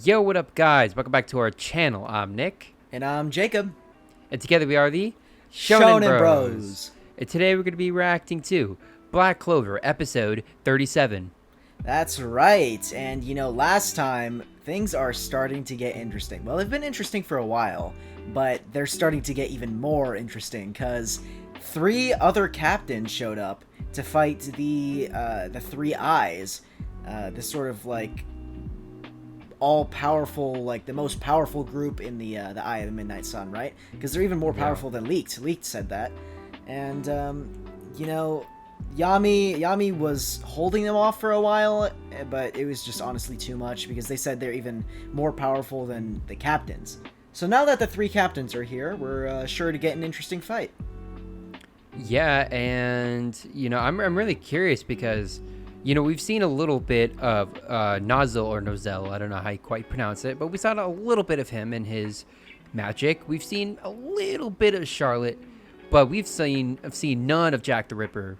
Yo, what up, guys? Welcome back to our channel. I'm Nick. And I'm Jacob. And together we are the Shonen Bros. And today we're going to be reacting to Black Clover, episode 37. That's right. And, last time, things are starting to get interesting. Well, they've been interesting for a while, but they're starting to get even more interesting, because 3 other captains showed up to fight the Three Eyes. This sort of, all-powerful, the most powerful group in the Eye of the Midnight Sun, right? Because they're even more powerful than Leaked. Leaked said that. And, Yami was holding them off for a while, but it was just honestly too much, because they said they're even more powerful than the captains. So now that the 3 captains are here, we're sure to get an interesting fight. Yeah, and, I'm really curious because... we've seen a little bit of Nozzle or Nozel, I don't know how you quite pronounce it, but we saw a little bit of him and his magic. We've seen a little bit of Charlotte, but I've seen none of Jack the Ripper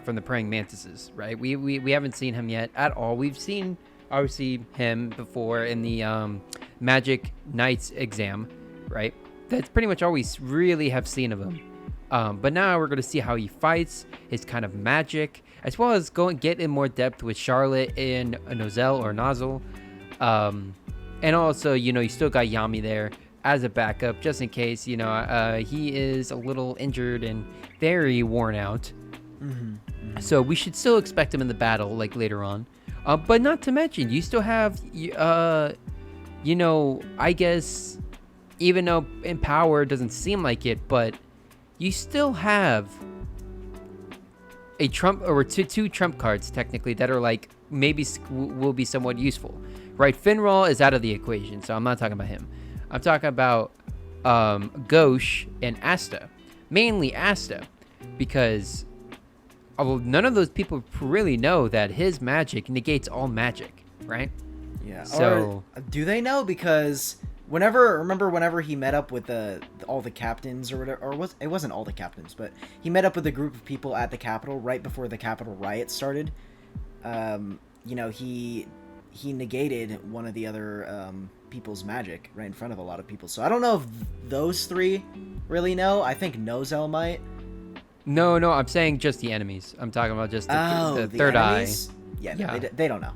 from the Praying Mantises, right? We haven't seen him yet at all. We've seen, obviously, him before in the Magic Knights exam, right? That's pretty much all we really have seen of him. But now we're going to see how he fights, his kind of magic, as well as get in more depth with Charlotte and Nozel or Nozzle. And also, you still got Yami there as a backup, just in case, he is a little injured and very worn out. So we should still expect him in the battle, later on. But not to mention, you still have, I guess, even though in power doesn't seem like it, but you still have a trump or two trump cards technically that are maybe will be somewhat useful, right? Finral is out of the equation, so I'm not talking about him. I'm talking about Gauche and Asta, mainly Asta, because none of those people really know that his magic negates all magic, right? Yeah. So or do they know? Because whenever he met up with all the captains or whatever, or it wasn't all the captains, but he met up with a group of people at the Capitol right before the Capitol riot started. He negated one of the other people's magic right in front of a lot of people. So I don't know if those 3 really know. I think Nozel might. No, I'm saying just the enemies. I'm talking about just the third enemies? eye. Yeah, no, they don't know.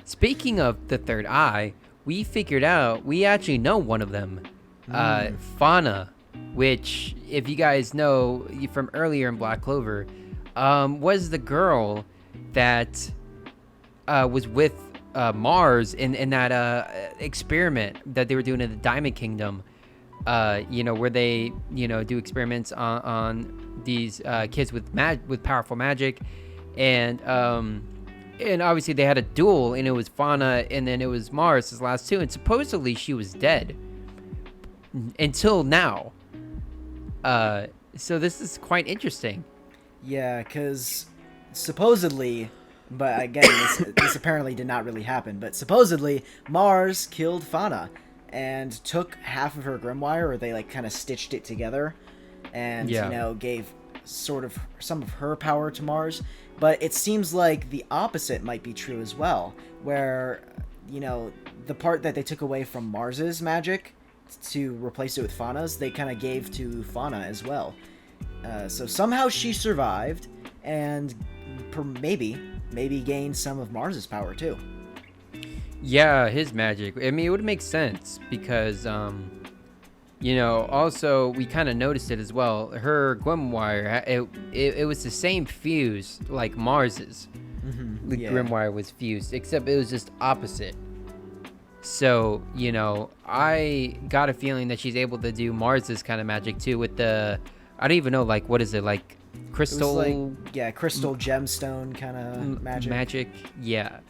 Speaking of the third eye, we figured out we actually know one of them, FANA, which, if you guys know from earlier in Black Clover, was the girl that was with Mars in that experiment that they were doing in the Diamond Kingdom, where they do experiments on these kids with powerful magic, and obviously they had a duel, and it was FANA and then it was Mars, his last 2, and supposedly she was dead until now. So this is quite interesting. Yeah, because supposedly, but again, this apparently did not really happen, but supposedly Mars killed FANA and took half of her grimoire, or they kind of stitched it together, and gave sort of some of her power to Mars. But it seems like the opposite might be true as well, where, the part that they took away from Mars's magic to replace it with FANA's, they kind of gave to FANA as well. So somehow she survived, and maybe gained some of Mars's power too. Yeah, his magic. I mean, it would make sense because, also we kind of noticed it as well. Her grimoire, it was the same fuse like Mars's. The grimoire was fused, except it was just opposite. So, I got a feeling that she's able to do Mars's kind of magic too with the, I don't even know, what is it, crystal? It was crystal gemstone kind of magic. Yeah.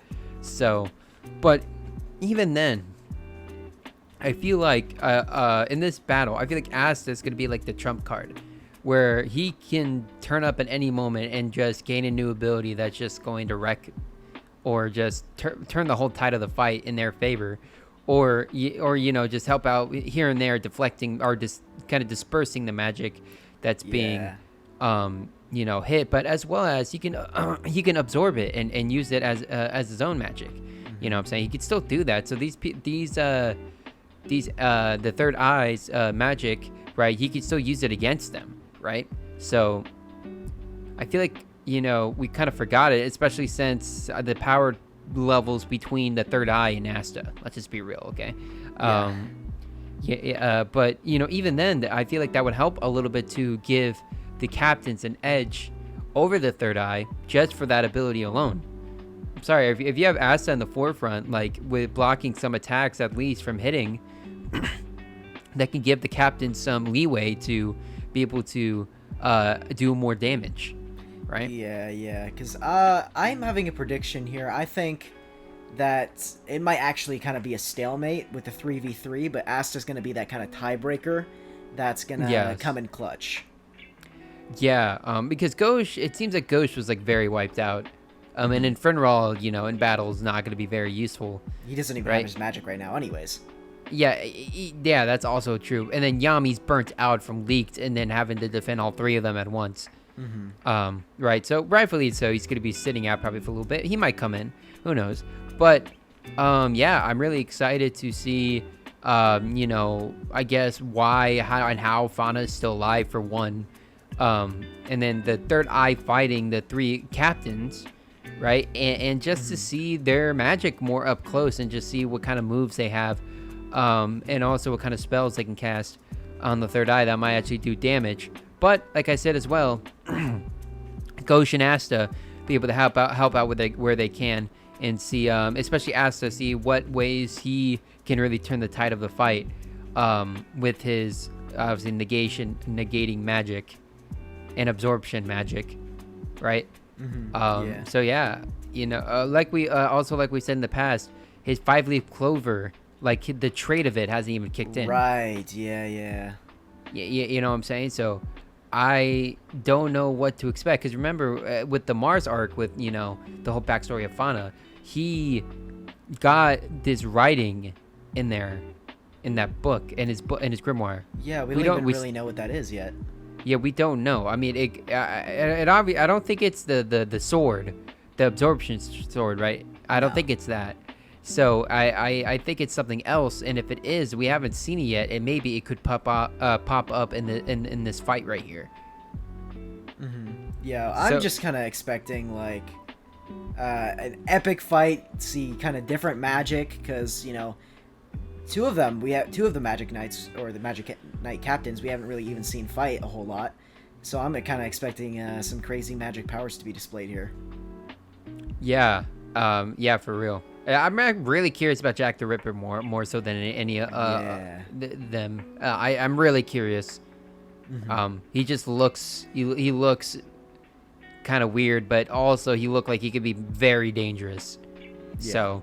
So, but even then, I feel like in this battle, I feel like Asta is going to be the trump card, where he can turn up at any moment and just gain a new ability that's just going to wreck or just turn the whole tide of the fight in their favor, or just help out here and there, deflecting or just kind of dispersing the magic that's being hit, but as well as he can absorb it and use it as his own magic. You know what I'm saying? He could still do that. So the third eye's magic, right? He could still use it against them, right? So I feel like we kind of forgot it, especially since the power levels between the third eye and Asta. Let's just be real, okay? But even then, I feel like that would help a little bit to give the captains an edge over the third eye just for that ability alone. I'm sorry, if you have Asta in the forefront, like with blocking some attacks at least from hitting, that can give the captain some leeway to be able to do more damage, right? Yeah, because I'm having a prediction here. I think that it might actually kind of be a stalemate with the 3v3, but Asta's going to be that kind of tiebreaker that's going to come in clutch. Yeah, because Ghosh, it seems like Ghosh was like very wiped out. And Infernal, in battle is not going to be very useful. He doesn't even have his magic right now anyways. Yeah, that's also true. And then Yami's burnt out from leaked and then having to defend all three of them at once. Right, so rightfully so, he's going to be sitting out probably for a little bit. He might come in, who knows. But, I'm really excited to see, I guess how FANA is still alive for one. And then the third eye fighting the three captains, right? And just to see their magic more up close and just see what kind of moves they have, and also what kind of spells they can cast on the third eye that might actually do damage. But like I said as well, Ghosh and Asta be able to help out where they can, and see, especially Asta, see what ways he can really turn the tide of the fight, with his obviously negating magic and absorption magic, right? So yeah, like we said in the past, his 5-leaf clover, like the trait of it hasn't even kicked in. Right. Yeah. You know what I'm saying? So I don't know what to expect, because remember, with the Mars arc, with the whole backstory of FANA, he got this writing in there, in that book, in his grimoire. Yeah, we don't really know what that is yet. Yeah, we don't know. I mean, I don't think it's the sword, the absorption sword, right? I don't think it's that. So I think it's something else, and if it is, we haven't seen it yet, and maybe it could pop up in this fight right here. Yeah, I'm just kind of expecting like an epic fight, see kind of different magic, because two of the Magic Knights, or the Magic Knight captains, we haven't really even seen fight a whole lot. So I'm kind of expecting some crazy magic powers to be displayed here. Yeah, for real. I'm really curious about Jack the Ripper more so than any them. I'm really curious. He just looks he looks kind of weird, but also he looked like he could be very dangerous. Yeah. So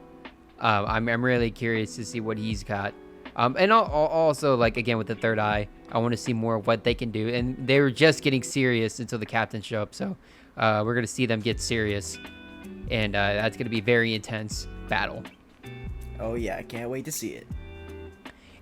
I'm really curious to see what he's got. And also, like, again, with the third eye, I want to see more of what they can do. And they were just getting serious until the captains show up. So we're going to see them get serious. And that's going to be a very intense battle. Oh, yeah. I can't wait to see it.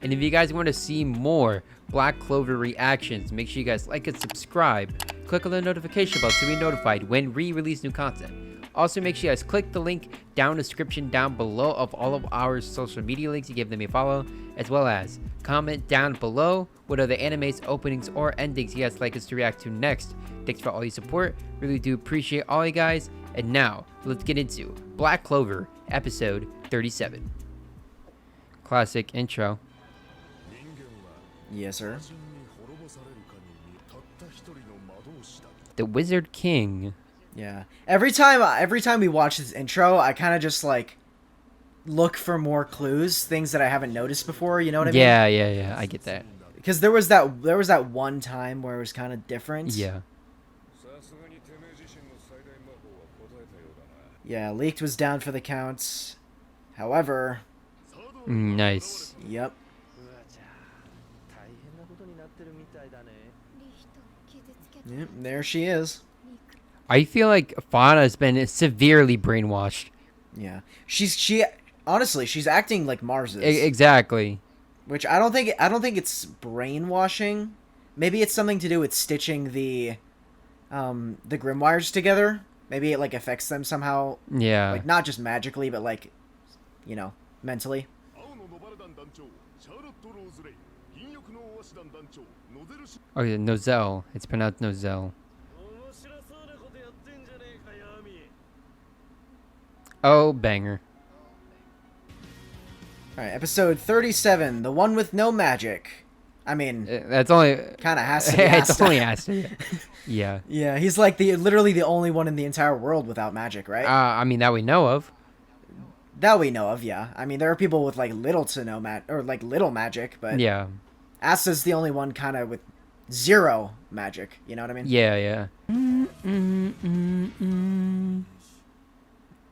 And if you guys want to see more Black Clover reactions, make sure you guys like and subscribe. Click on the notification bell to be notified when we release new content. Also, make sure you guys click the link down in the description down below of all of our social media links to give them a follow, as well as comment down below what other animes, openings, or endings you guys like us to react to next. Thanks for all your support. Really do appreciate all you guys. And now, let's get into Black Clover, episode 37. Classic intro. Yes, sir. The Wizard King. Yeah. Every time we watch this intro, I kind of just like look for more clues, things that I haven't noticed before. You know what I mean? Yeah. I get that. Because there was that one time where it was kind of different. Yeah. Yeah, Leaked was down for the counts. However. Nice. Yep. Yep, there she is. I feel like FANA has been severely brainwashed. Yeah, she honestly, she's acting like Mars is. Exactly. Which I don't think it's brainwashing. Maybe it's something to do with stitching the the grimoires together. Maybe it like affects them somehow. Yeah. Like not just magically, but like, mentally. Oh yeah, Nozel. It's pronounced Nozel. Oh, banger. All right, episode 37, the one with no magic. I mean, That's only kind of has to be it's Asta. only Asta. Yeah. Yeah, he's like literally the only one in the entire world without magic, right? I mean that we know of. That we know of, yeah. I mean, there are people with like little to no little magic, but Yeah. Asta's the only one kind of with zero magic. You know what I mean? Yeah, yeah. All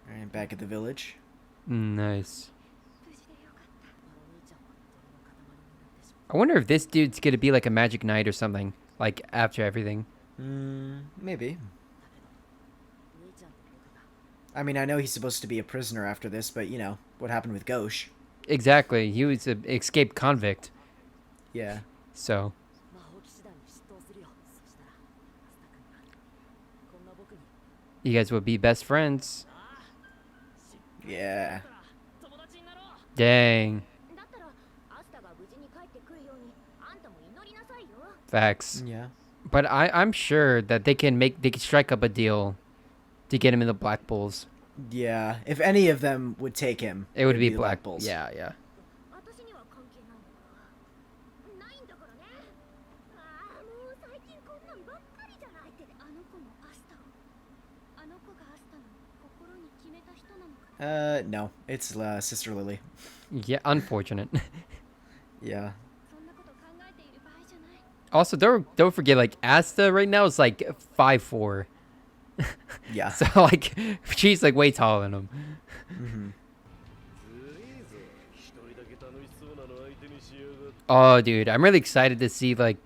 right, back at the village. Nice. I wonder if this dude's gonna be like a magic knight or something, like after everything. Maybe. I mean, I know he's supposed to be a prisoner after this, but what happened with Gauche? Exactly. He was an escaped convict. Yeah. So. You guys would be best friends. Yeah. Dang. Facts. Yeah. But I'm sure that they can strike up a deal to get him in the Black Bulls. Yeah. If any of them would take him, It would be the Black Bulls. Yeah, yeah. No. It's Sister Lily. Yeah, unfortunate. Yeah. Also, don't forget, like, Asta right now is like 5'4". Yeah. So like she's like way taller than him. Oh, dude, I'm really excited to see like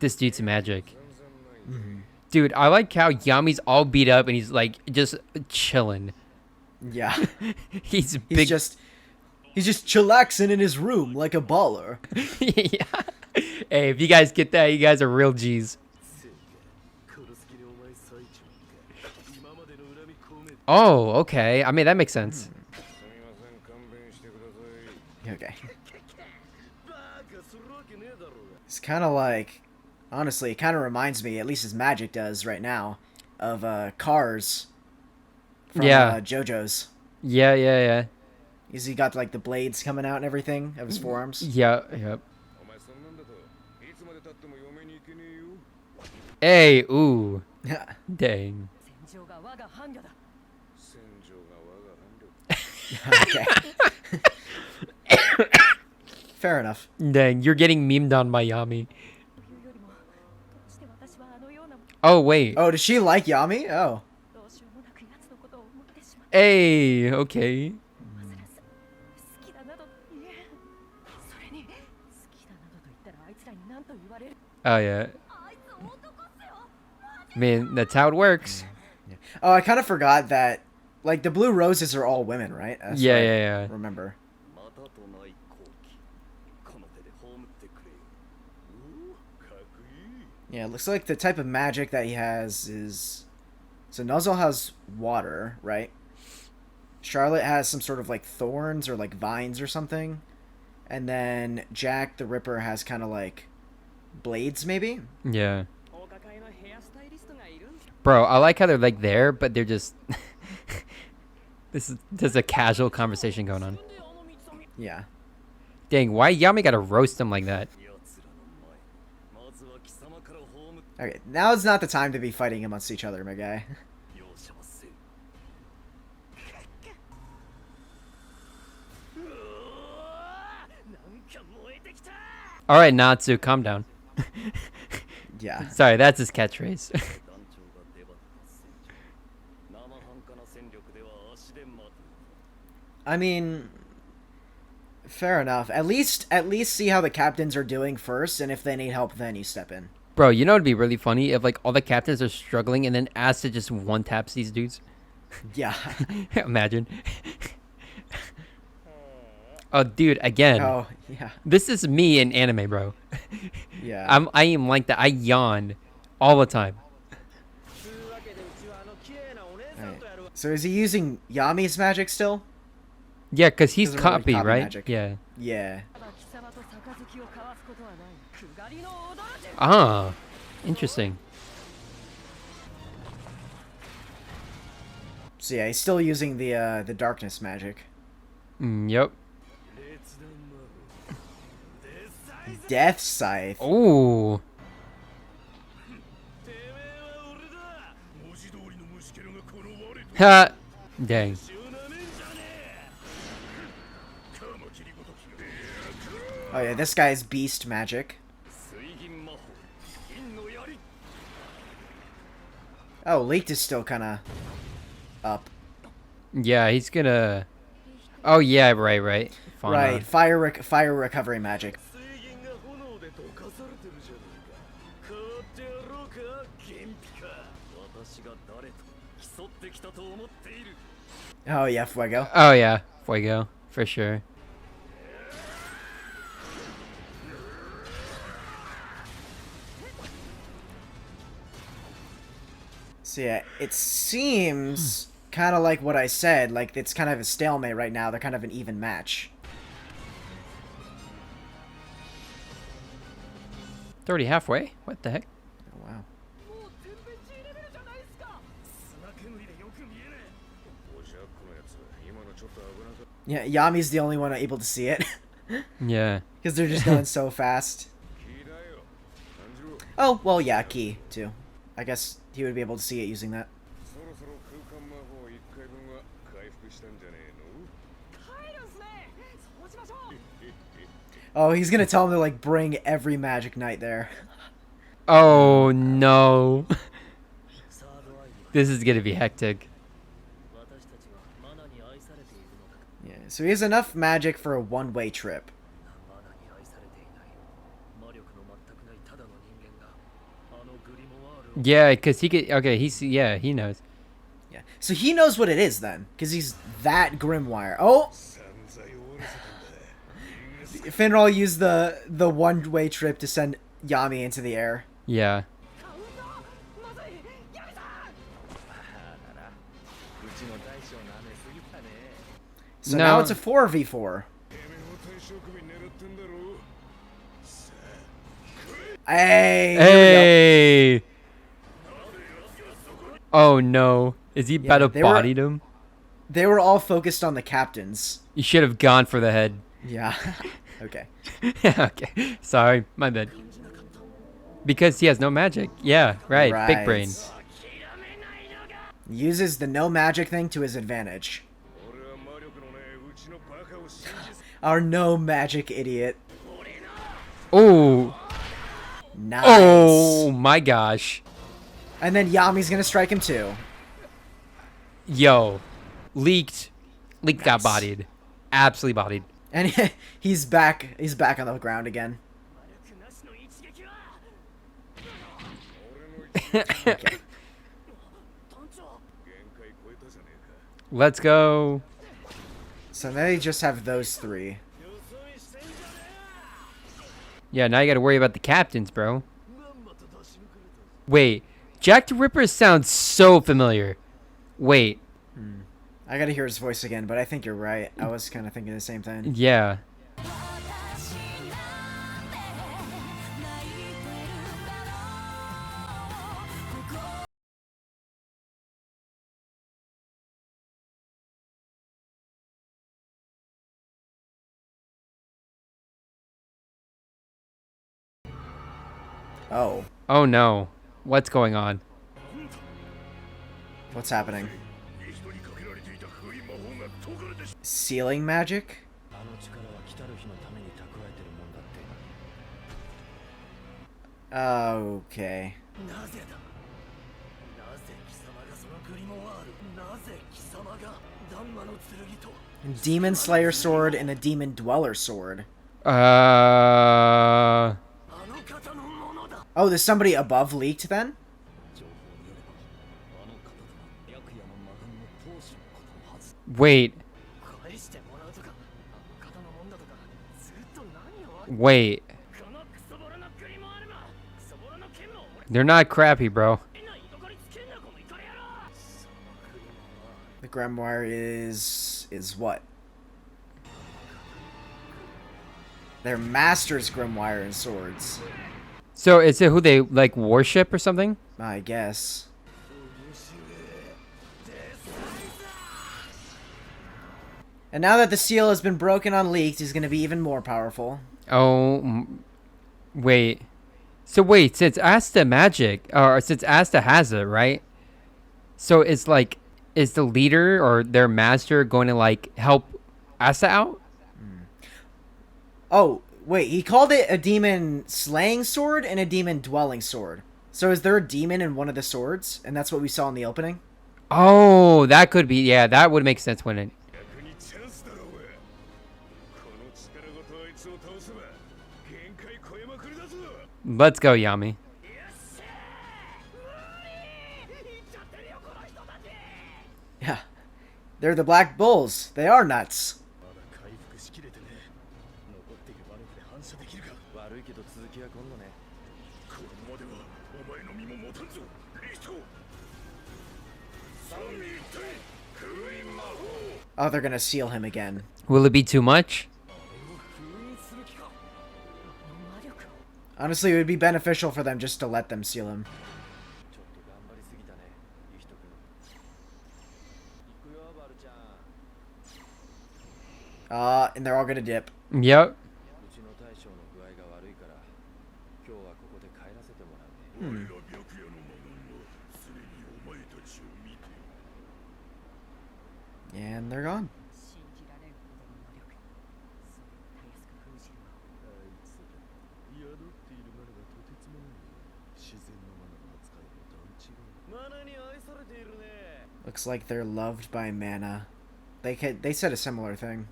this dude's magic. Dude, I like how Yami's all beat up and he's like just chilling. Yeah. He's big. He's just chillaxing in his room like a baller. Yeah. Hey, if you guys get that, you guys are real G's. Oh, okay. I mean, that makes sense. Okay. It's kind of like, honestly, it kind of reminds me, at least his magic does right now, of Cars from JoJo's. Yeah, yeah, yeah. Is he got like the blades coming out and everything of his forearms? Yeah, yep. Hey, ooh. Dang. Okay. Fair enough. Dang, you're getting memed on by Yami. Oh, wait. Oh, does she like Yami? Oh. Hey, okay. Oh, yeah. I mean, that's how it works. Oh, I kind of forgot that, like, the Blue Roses are all women, right? That's Yeah, what I yeah. remember. Yeah, it looks like the type of magic that he has is... So Nuzzle has water, right? Charlotte has some sort of, like, thorns or, like, vines or something. And then Jack the Ripper has kind of, like, blades, maybe? Yeah. Bro, I like how they're, like, there, but they're just... There's a casual conversation going on. Yeah. Dang, why Yami gotta roast him like that? Okay, now is not the time to be fighting amongst each other, my guy. Alright, Natsu, calm down. Yeah. Sorry, that's his catchphrase. I mean, fair enough. At least see how the captains are doing first, and if they need help, then you step in. Bro, you know what'd be really funny? If, like, all the captains are struggling and then Asta just one-taps these dudes. Yeah. Imagine. Oh, dude, again. Oh, yeah. This is me in anime, bro. Yeah. I am like that. I yawn all the time. So is he using Yami's magic still? Yeah, because he's 'Cause remember, copy, copy right? magic. Yeah. Yeah. Ah, interesting. So yeah, he's still using the darkness magic. Yep. Death Scythe. Oh. Ha! Dang. Oh yeah, this guy's beast magic. Oh, Leaked is still kind of up. Yeah, he's gonna. Oh yeah, right. FANA. Right, fire recovery magic. Oh yeah, Fuego. Oh yeah, Fuego for sure. So yeah, it seems kind of like what I said. Like it's kind of a stalemate right now. They're kind of an even match. It's already halfway. What the heck? Oh, wow. Yeah, Yami's the only one able to see it. Yeah. Because they're just going so fast. Oh, well, yeah, Key, too. I guess he would be able to see it using that. Oh, he's gonna tell him to, like, bring every Magic Knight there. Oh no. This is gonna be hectic. Yeah, so he has enough magic for a one-way trip. Yeah, because he could. Okay, yeah, he knows. Yeah, so he knows what it is then, because he's that Grimoire. Oh! Finral used the one-way trip to send Yami into the air. Yeah. So now it's a 4v4. Hey! Hey! Oh no. Is he about to body him? They were all focused on the captains. You should have gone for the head. Yeah. Okay. Okay. Sorry, my bad. Because he has no magic. Yeah, right. Big brain. Uses the no magic thing to his advantage. Our no magic idiot. Oh. Nice. Oh my gosh. And then Yami's gonna strike him too. Yo. Leaked Nice. got bodied. Absolutely bodied. And he's back. He's back on the ground again. Okay. Let's go. So now they just have those three. Yeah, now you gotta worry about the captains, bro. Wait. Jack the Ripper sounds so familiar. Wait. I gotta hear his voice again, but I think you're right. I was kind of thinking the same thing. Yeah. Oh. Oh no. What's going on? What's happening? Sealing magic? Okay. Demon Slayer sword and a Demon Dweller sword. Oh, there's somebody above Leaked then? Wait. Wait. They're not crappy, bro. The grimoire is what? Their master's grimoire and swords. So is it who they like worship or something? I guess. And now that the seal has been broken on Leaked, he's going to be even more powerful. Oh, wait. So wait, since Asta magic, or since Asta has it, right? So it's like, is the leader or their master going to like help Asta out? Oh, wait, he called it a demon slaying sword and a demon dwelling sword. So is there a demon in one of the swords? And that's what we saw in the opening? Oh, that could be. Yeah, that would make sense when it. Let's go, Yami. Yeah. They're the Black Bulls. They are nuts. Oh, they're gonna seal him again. Will it be too much? Honestly, it would be beneficial for them just to let them seal him. And they're all gonna dip. Yep. And they're gone. Looks like they're loved by mana. They said a similar thing.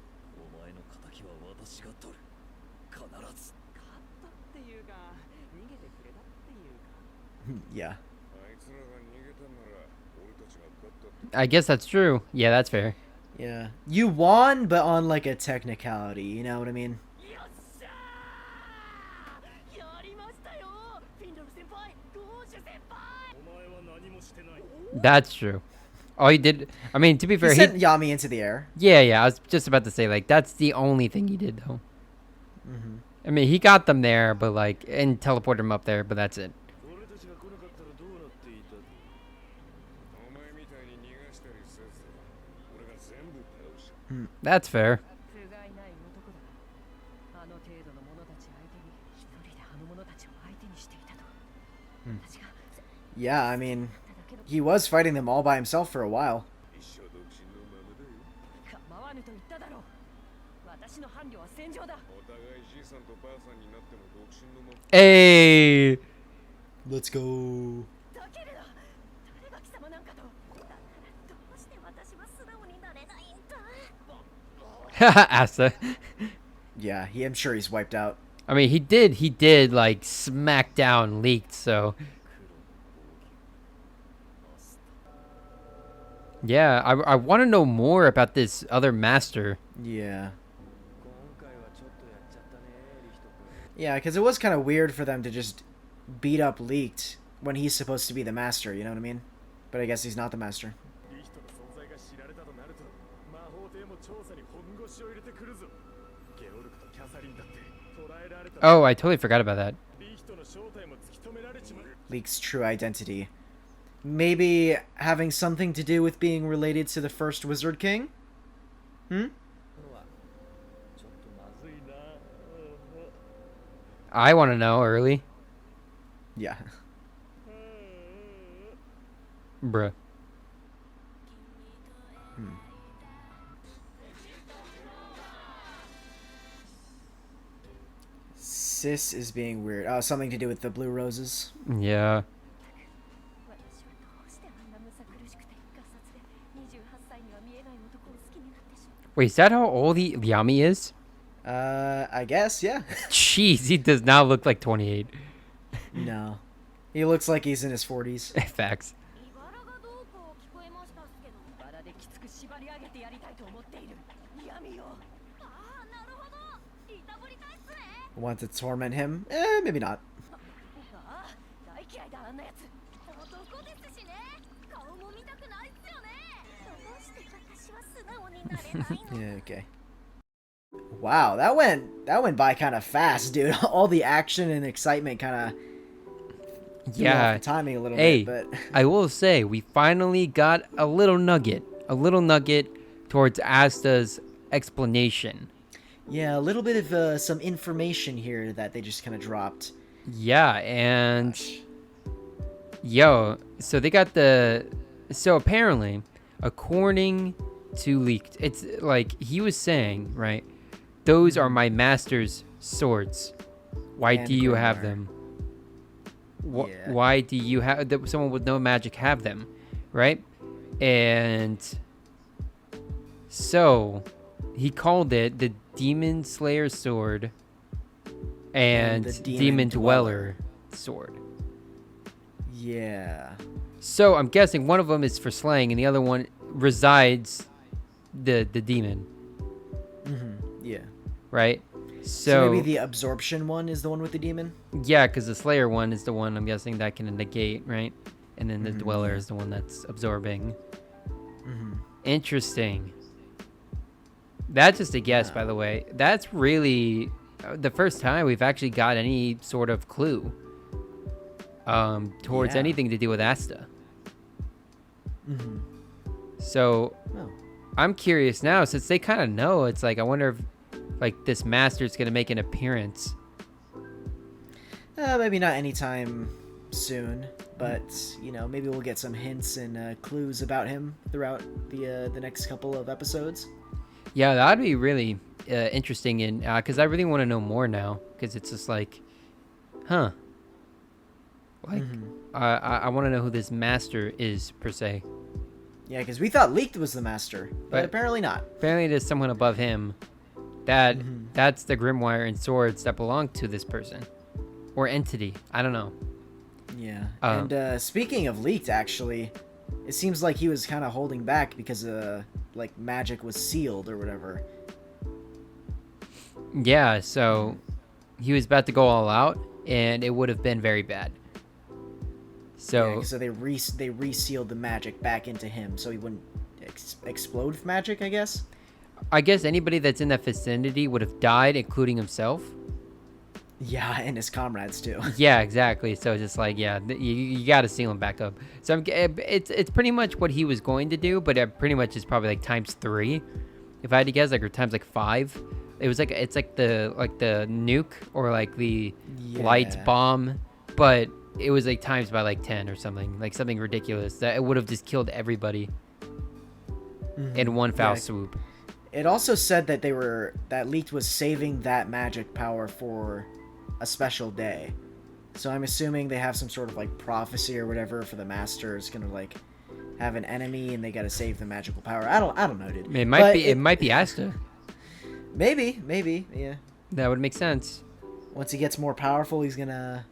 Yeah. I guess that's true. Yeah, that's fair. Yeah. You won, but on like a technicality, you know what I mean? That's true. All he did, I mean, to be fair, He sent Yami into the air. yeah, I was just about to say, like, that's the only thing he did, though. Mm-hmm. I mean, he got them there, but, like, and teleported them up there, but that's it. That's fair. Yeah, I mean, he was fighting them all by himself for a while. Hey! Let's go. Asta. Yeah, I'm sure he's wiped out. I mean, he did, like, smack down Leaked, so. Yeah, I want to know more about this other master. Yeah. Yeah, because it was kind of weird for them to just beat up Leaked when he's supposed to be the master, you know what I mean? But I guess he's not the master. Oh, I totally forgot about that. Leaked's true identity. Maybe having something to do with being related to the first Wizard King? I want to know early. Yeah. Bruh. Sis is being weird. Oh, something to do with the blue roses. Yeah. Wait, is that how old Yami is? I guess, yeah. Jeez, he does not look like 28. No. He looks like he's in his 40s. Facts. Want to torment him? Maybe not. Yeah, okay. Wow, that went by kind of fast, dude. All the action and excitement kind of threw off Yeah. the timing a little Hey, bit, but I will say we finally got a little nugget towards Asta's explanation. yeah, a little bit of some information here that they just kind of dropped. Yeah, and Gosh. yo, so they got the so apparently, according to leaked, it's like he was saying, right? Those are my master's swords. Why And do you have Grimoire. them? Yeah. Why do you have someone with no magic have them, right? And so he called it the Demon Slayer sword and the Demon Dweller sword. Yeah. So I'm guessing one of them is for slaying, and the other one resides the demon, Yeah. right? So So, maybe the absorption one is the one with the demon? yeah, because the Slayer one is the one I'm guessing that can negate, right? And then the Dweller yeah. is the one that's absorbing. Mm-hmm. Interesting. That's just a guess, Yeah. by the way. That's really the first time we've actually got any sort of clue towards Yeah. anything to do with Asta. Mm-hmm. So Oh. I'm curious now, since they kind of know. It's like I wonder if like this master's gonna make an appearance. Maybe not anytime soon, but maybe we'll get some hints and clues about him throughout the next couple of episodes. Yeah, that'd be really interesting, and because I really want to know more now, because it's just like, huh? Like, I want to know who this master is per se. Yeah, because we thought Leaked was the master, but But- apparently not. Apparently, there's someone above him. That's the grimoire and swords that belong to this person or entity. I don't know. Yeah. Um, And speaking of Leaked, actually, it seems like he was kind of holding back because like magic was sealed or whatever. Yeah, so he was about to go all out, and it would have been very bad. So So they resealed the magic back into him, so he wouldn't explode with magic, I guess. I guess anybody that's in that vicinity would have died, including himself. Yeah, and his comrades too. Yeah, exactly. So just like, yeah, you got to seal him back up. So it's pretty much what he was going to do, but it pretty much is probably like times 3, if I had to guess, like, or times like 5. It was like it's like the nuke or like the light Yeah. bomb, but it was like times by like 10 or something, like something ridiculous that it would have just killed everybody in one foul Yeah. swoop. It also said that that Leaked was saving that magic power for a special day. So I'm assuming they have some sort of like prophecy or whatever for the master is gonna like have an enemy and they gotta save the magical power. I don't know, dude. It might But be it might be Asta. maybe, yeah. That would make sense. Once he gets more powerful, he's gonna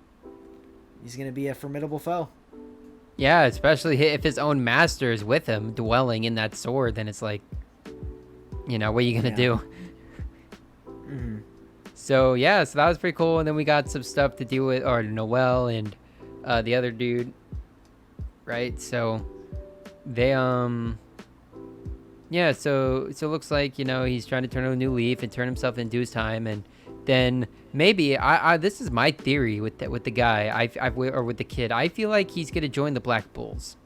be a formidable foe. Yeah, especially if his own master is with him, dwelling in that sword. Then it's like, what are you gonna Yeah. do? So yeah, so that was pretty cool. And then we got some stuff to deal with, or Noel and the other dude, right? So they yeah. So it looks like he's trying to turn a new leaf and turn himself into his time, and then maybe I this is my theory with the guy or with the kid. I feel like he's gonna join the Black Bulls.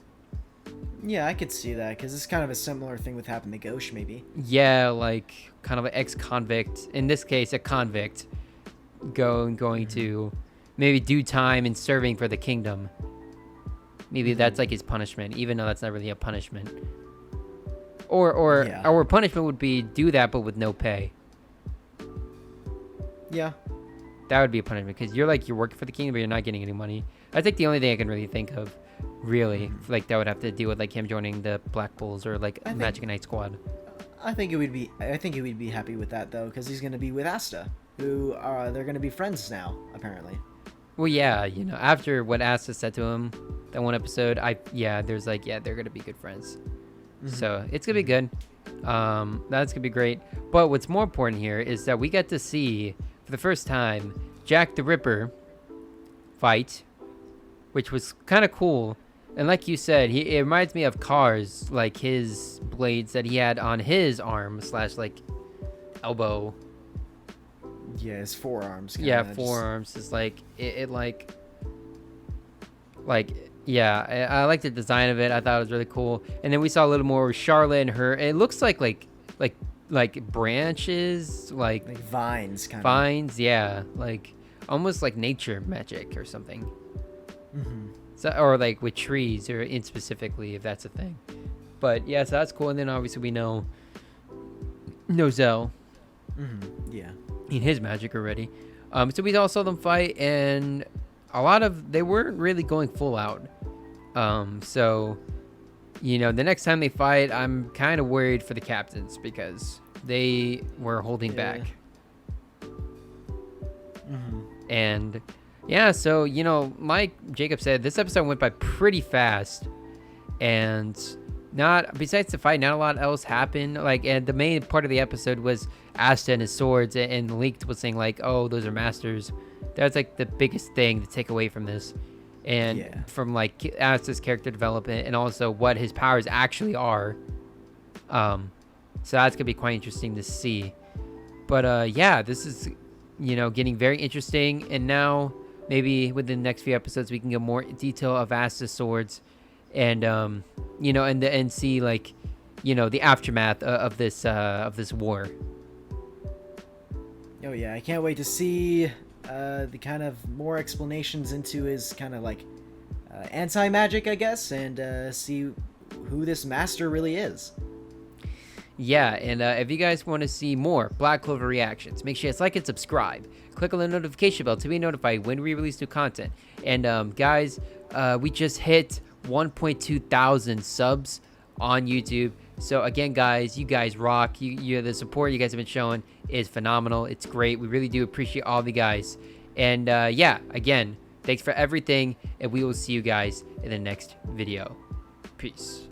Yeah, I could see that because it's kind of a similar thing with happened to Gauche, maybe. Yeah, like kind of an ex-convict. In this case, a convict going to maybe do time and serving for the kingdom. Maybe that's like his punishment, even though that's not really a punishment. Or Yeah. our punishment would be do that, but with no pay. Yeah. That would be a punishment because you're working for the kingdom, but you're not getting any money. That's like the only thing I can really think of. Really, like that would have to deal with like him joining the Black Bulls or like Magic Knight Squad. I think he would be happy with that though, because he's gonna be with Asta, who they're gonna be friends now, apparently. Well, yeah, after what Asta said to him, that one episode, there's like, they're gonna be good friends. So it's gonna be good. That's gonna be great. But what's more important here is that we get to see for the first time Jack the Ripper fight, which was kind of cool And like you said, it reminds me of Cars, like his blades that he had on his arm slash like elbow. Yeah, his forearms. Yeah, Just... forearms is like it like yeah. I like the design of it. I thought it was really cool. And then we saw a little more with Charlotte and her. It looks like branches, like vines, kind of vines. Yeah, like almost like nature magic or something. Mm-hmm. So, or like with trees, or in specifically, if that's a thing. But yeah, so that's cool. And then obviously we know Nozel. Mm-hmm. Yeah. In his magic already. So we all saw them fight, and they weren't really going full out. So, you know, the next time they fight, I'm kind of worried for the captains because they were holding back. Mm-hmm. And yeah, so, you know, like Jacob said, this episode went by pretty fast, and besides the fight, not a lot else happened. Like, and the main part of the episode was Asta and his swords, and Link was saying like, oh, those are masters. That's like the biggest thing to take away from this, and from like Asta's character development, and also what his powers actually are. So that's gonna be quite interesting to see. But yeah, this is, you know, getting very interesting, and now maybe within the next few episodes we can get more detail of Asta's swords, and you know, and see, like, you know, the aftermath of this war. Oh yeah, I can't wait to see the kind of more explanations into his kind of like anti-magic, I guess, and see who this master really is. Yeah, and if you guys want to see more Black Clover reactions, make sure you like and subscribe. Click on the notification bell to be notified when we release new content. And guys, we just hit 1.2 thousand subs on YouTube. So again, guys, you guys rock. You the support you guys have been showing is phenomenal. It's great. We really do appreciate all of you guys. And yeah, again, thanks for everything, and we will see you guys in the next video. Peace.